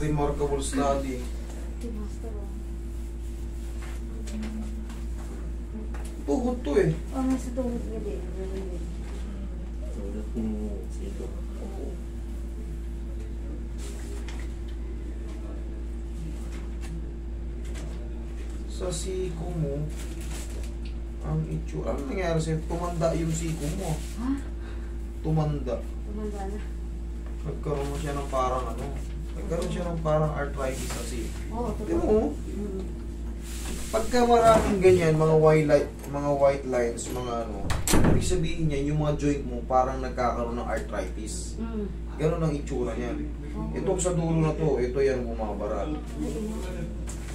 remarkable study. Tuhod to eh. Oh, nasa tuhod niya din. Tulad mo sito. Sa siko mo, ang itsura. Ano nangyari sa'yo? Tumanda yung siko mo. Ha? Tumanda. Tumanda na. Nagkaroon mo siya ng parang ano. Nagkaroon siya ng parang arthritis kasi. Oo, Di totoo. mo? Pagka maraming ganyan, mga white lines, mga ano, ibig sabihin niya, yung mga joint mo parang nagkakaroon ng arthritis. Ganon ang itsura niya. Ito sa dulo na to, ito yan bumabara.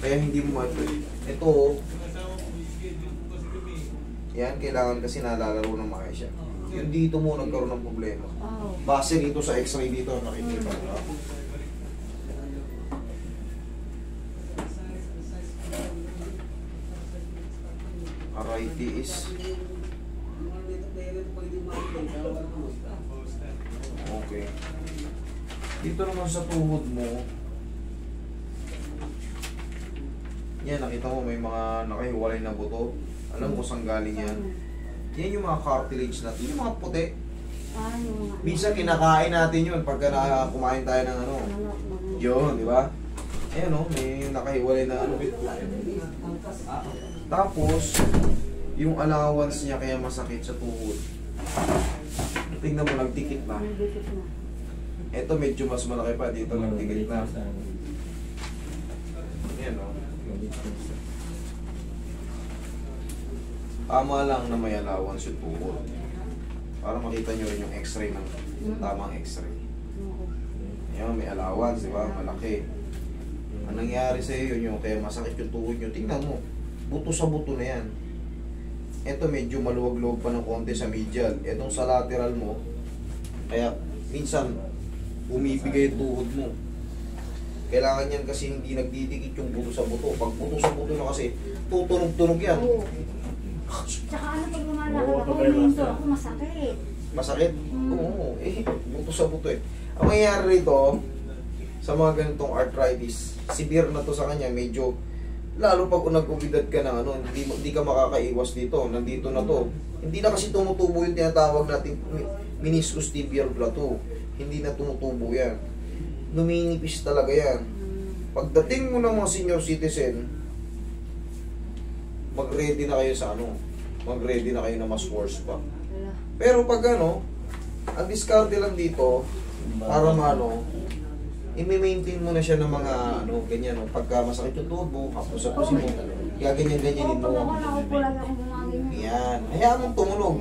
Kaya hindi mo ito, yan, kailangan kasi nalalaro ng maayos siya. Yung dito mo nagkaroon ng problema. Base dito sa x-ray dito, nakikita mo. Arthritis. Okay. Dito naman sa tuhod mo, yan, nakita mo may mga nakahiwalay na buto. Alam mo saan galing yan? Yan yung mga cartilage natin, yung mga puti. Minsan kinakain natin yun pagka kumain tayo ng ano. Yun, di ba? Ayan o, may nakahiwalay na ano. Tapos, yung allowance niya kaya masakit sa tuhod. Tingnan mo, nagdikit na. Ito medyo mas malaki pa, dito nagdikit na. Ayan o. Tama lang na may allowance yung tuhod. Para makita nyo rin yung x-ray ng tamang x-ray. Ayan, may allowance, di ba? Malaki. Ang nangyari sa iyo yun yung kaya masakit yung tuhod nyo. Tingnan mo, buto sa buto na yan. Ito medyo maluwag-luwag pa ng konti sa medial. Itong sa lateral mo, kaya minsan bumibigay yung tuhod mo. Kailangan yan kasi hindi nagdidikit yung buto sa buto. Pag buto sa buto na kasi, tutunog-tunog yan. Tsaka ano pag lumalakad ako, huminto ako, masakit. Masakit? Oo, buto sa buto eh. Ang mangyayari rito, sa mga ganitong arthritis, severe na to sa kanya, medyo, lalo pag nag-ubidad ka na, ano, hindi ka makakaiwas dito, nandito na to. Hindi na kasi tumutubo yung tinatawag natin meniscus tibial plateau. Hindi na tumutubo yan. Numinipis talaga yan. Pagdating mo ng mga senior citizen, mag-ready na kayo sa ano, mag-ready na kayo na mas worse pa. Pero pag ano, ang discard lang dito, para maano, i-maintain mo na siya ng mga ano, ganyan, no? Pagka masakit yung tuhod mo, hapos sa pusi mo, gaganyan-ganyanin mo. Yan, hayaan mong tumulog.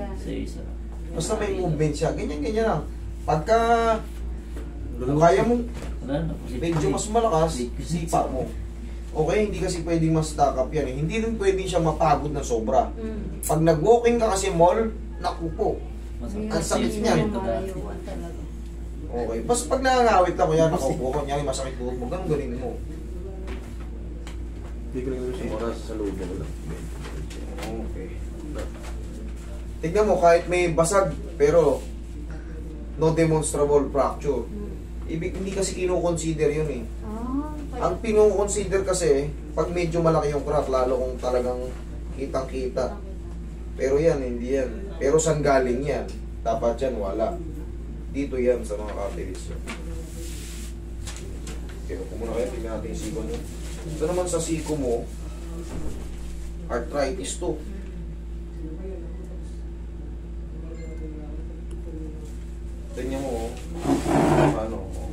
Basta may movement siya, ganyan-ganyan lang. Pagka kaya mong medyo mas malakas, sipa mo. Okay, hindi kasi pwedeng mas-stack up yan eh. Hindi rin pwedeng siya mapagod na sobra. Pag nag-walking ka kasi mall, naku po. Ang sakit niyan. Okay, basta pag nangangawit lang, kaya nakaupo ko, nyari masakit buhok mo, ganun ganin mo. Hindi ko lang yung oras sa loob mo lang. Okay. Tignan mo, kahit may basag, pero no demonstrable fracture. Hindi kasi kino-consider yun eh. Ang pino-consider kasi, pag medyo malaki yung crack, lalo kung talagang kitang-kita. Pero yan, hindi yan. Pero saan galing yan? Dapat yan, wala. Dito yan sa mga cartilage. Okay, kung muna kayo, tignan natin yung siko mo. Ito naman sa siko mo, arthritis to. Tingnan mo, oh. Paano, oh.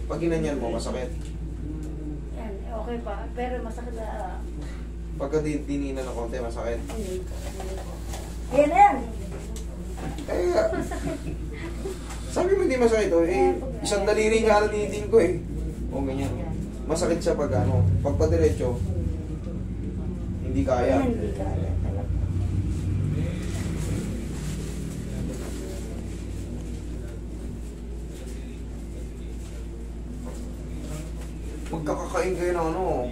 Pag ginanyan mo, masakit. Yan, okay pa. Pero masakit na. Pagka dinina ng konti, masakit. Yan, yan. Kaya, sabi mo hindi masakit, oh. Isang daliri nga natitin ko eh. O ganyan. Masakit siya pag ano, pagpadiretso, hindi kaya. Hindi kaya. Magkakakain kayo ng ano,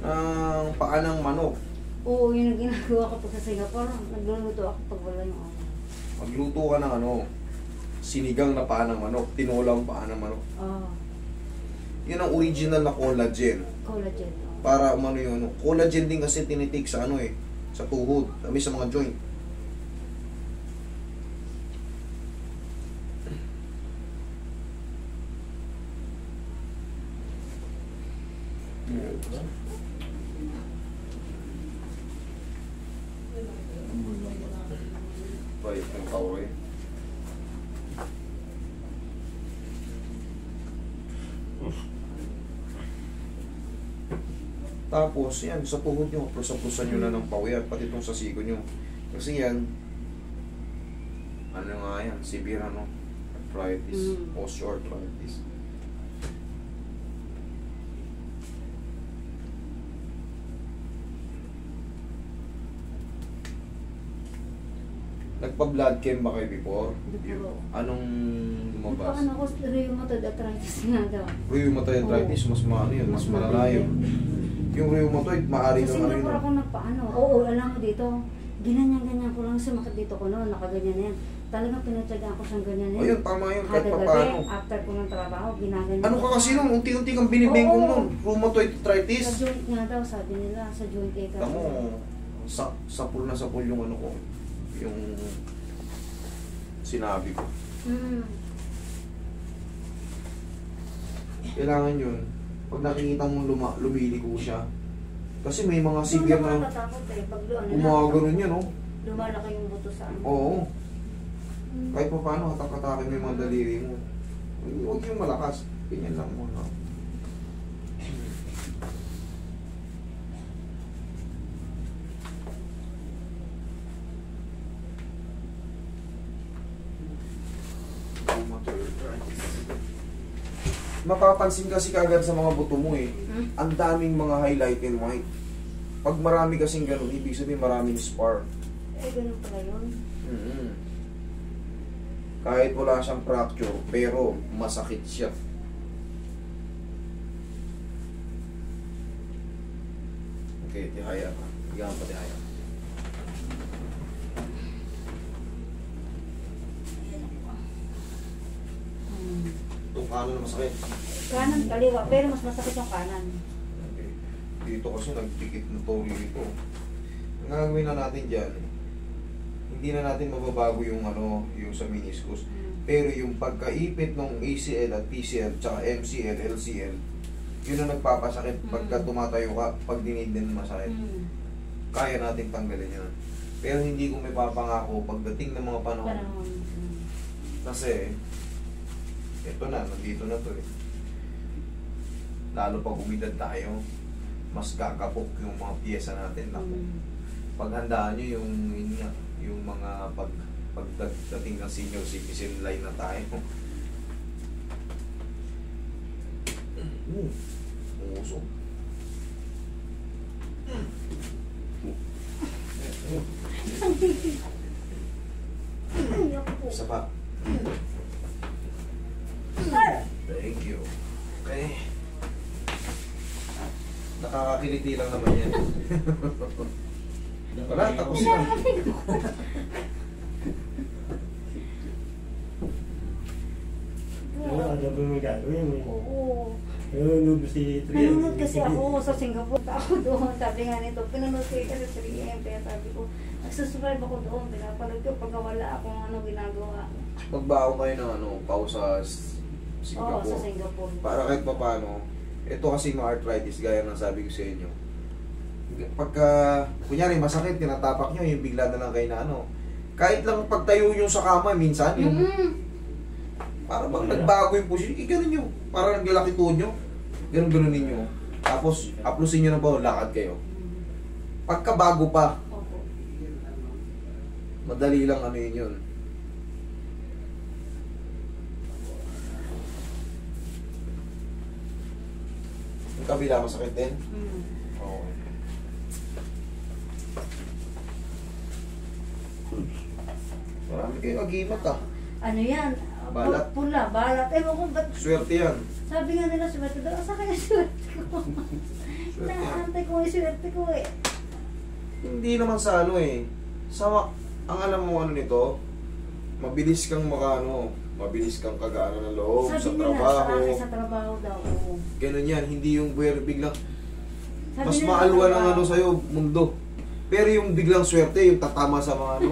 ng paa ng manok. Oo, yun ang ginagawa ko pag sa Singapore. Nagluluto ako pag wala yung ano. Magluto ka ng ano, sinigang na paa ng manok, tinulang paa ng manok. Oh, Yun ang original na collagen. collagen. Oh. Para ano yun, collagen din kasi tinitik sa ano eh, sa tuhod, sa mga joint. Bait ng tao eh. Tapos, yan, sa tuhod nyo, plus-plusan nyo na ng pawiyat, pati itong sa siko nyo. Kasi yan, ano nga yan, severe ano, arthritis, osteoarthritis. Nagpa-blood chem ba kayo before? Before. Anong lumabas? Ano ko, rheumatoid arthritis nga daw. Rheumatoid arthritis, mas maano yun, mas malala yun. Yung rheumatoid, maaari Sa ng ano Singapore yun. ako nagpaano. Oo, alam mo dito. Ginanyan-ganyan ko lang, sumakit dito ko noon, nakaganyan na yan. Talagang pinatsagaan ko siyang ganyan yan. Ayun, tama yun, kahit Kada pa gabi, paano. after ko ng trabaho, ginaganyan Ano ko ka kasi siya. nun, unti-unti kang binibengkong Oo. nun. Rheumatoid arthritis. Sa joint nga daw, sabi nila, sa joint eh. Tamo, sapul na sapul yung ano ko. Yung sinabi ko. Mm. Kailangan yun, pag nakikita mong lumiliko siya, kasi may mga Doon severe ako na natatakot eh, pag ano gumagano'n yan, oh. lumalaki yung buto sa ano. Oo. Kahit pa paano, hatak-hatakin mo yung mga daliri mo. Huwag yung malakas. Ganyan lang mo, no? Mapapansin kasi kagad sa mga buto mo eh. Ang daming mga highlight and white. Pag marami kasing ganun, ibig sabihin maraming spar. Eh, ganun pala yun. Kahit wala siyang fracture, pero masakit siya. Okay, tihaya ka. Bigyan pa tihaya. Itong kanan na masakit. Kanan, kaliwa, pero mas masakit yung kanan. Okay. Dito kasi nagpikit na to dito. Ang gagawin na natin dyan, hindi na natin mababago yung ano, yung sa meniscus. Pero yung pagkaipit ng ACL at PCL, tsaka MCL, LCL, yun ang nagpapasakit pagka tumatayo ka, pag dinidin masakit. Kaya natin tanggalin yan. Pero hindi ko may papangako pagdating ng mga panahon. Kasi, ito na, nandito na to eh. Lalo pag umidad tayo, mas kakapok yung mga piyesa natin. Naku. Paghandaan nyo yung mga pagdating ng senior citizen line na tayo. Usok. Isa pa. Thank you. Okay. Nakakakiliti lang naman yan. Wala, tapos na. Ano ba may gagawin? Oo. Nanonood si Trian. Nanonood kasi ako sa Singapore. Ako doon, sabi nga nito, pinanood ko kasi 3M. Kaya sabi ko, nagsusubscribe ako doon. Pinapanood ko pag wala akong ano ginagawa. Magbaon kayo ng ano, pao sa Oo, Singapore. sa Singapore. Para kahit pa paano, ito kasi mga arthritis, gaya ng sabi ko sa inyo. Pagka, kunyari masakit, tinatapak nyo, yung bigla na lang kayo na ano. Kahit lang pagtayo nyo sa kama, minsan, yung, para bang nagbago yung position, ganun nyo. Para naglalaki tuhod nyo, ganun ninyo. Tapos, aplusin nyo na ba, lakad kayo. Pagka bago pa, Opo. madali lang ano yun. Yung kabila, masakit din. Okay. Marami kayo nag-iimat ah. Ano yan? Balat. Pula, balat. Ewan ko ba't Swerte yan. sabi nga nila swerte daw. Asa kaya swerte ko? Swerte yan. Naantay ko yung swerte ko eh. Hindi naman sa ano eh. Sa, ang alam mo ano nito, mabilis kang mabilis kang kagana ng loob Sabi sa nila trabaho. sa akin sa trabaho daw. Oo. Ganun yan, hindi yung buwer biglang Sabi mas nila maalwa sa ng ano sa'yo, mundo. Pero yung biglang swerte, yung tatama sa mga ano,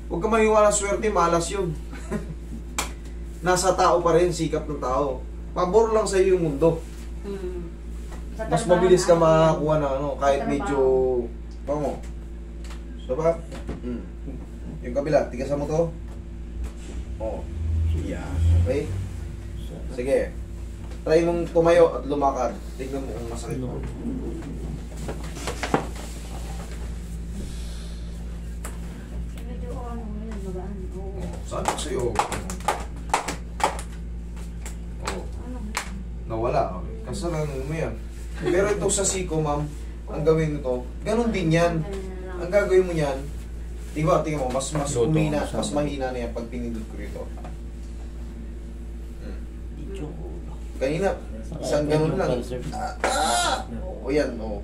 huwag ka maniwala sa swerte, malas yun. Nasa tao pa rin, sikap ng tao. Pabor lang sa'yo yung mundo. Hmm. Sa Mas trabaho mabilis ka na, makakuha ng ano, kahit Sa trabaho. medyo, mo. Diba? Yung kabila, tigasan mo to. Oo. Yeah. Okay? Sige. Try mong tumayo at lumakad. Tignan mo kung masakit mo. Medyo ano, yun, magaan. Oo. Saan ko sa'yo? Oo. Ano? Nawala. Okay. Kasalanan mo yan. Pero ito sa siko, ma'am, ang gawin nito, ganun din yan. Ang gagawin mo yan, diba, tingnan mo, mas umina, mas mahina na yan pag pinindot ko rito. Kanina, isang ganun lang. O yan, o.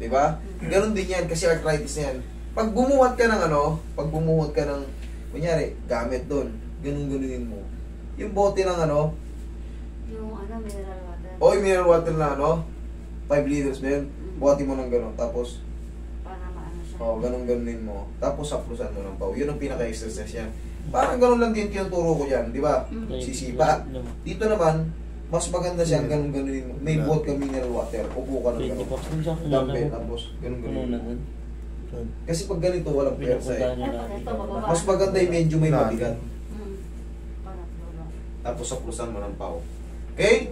Diba? Ganun din yan, kasi arthritis na yan. Pag bumuhat ka ng ano, pag bumuhat ka ng, kunyari, gamit doon, ganun-ganunin mo. Yung bote ng ano, Yung ano, mineral water. o yung mineral water na ano, 5 liters ba yun? Buhatin mo ng ganun, tapos, Para maano siya. ganun-ganunin mo. Tapos, saplusan mo ng pau. Yun ang pinaka-exercise yan. Parang ganun lang din tinuturo ko dyan, di ba? Sisipa. Dito naman, mas maganda siya ganun-ganunin mo. May buhat ka mineral water, upo ka ng ganun. Dumbbell, tapos ganun-ganunin mo. Kasi pag ganito, walang pwersa eh. Ito, bababa. Mas maganda yung medyo may mabigat. Para tulo. Tapos saplusan mo ng pau. Okay?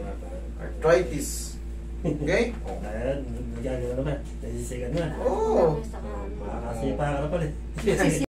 Arthritis. Okay? Ayan, nagagawa naman. Nasisigan na. Oo. Sa kanan. Makakasipa ka na pala eh.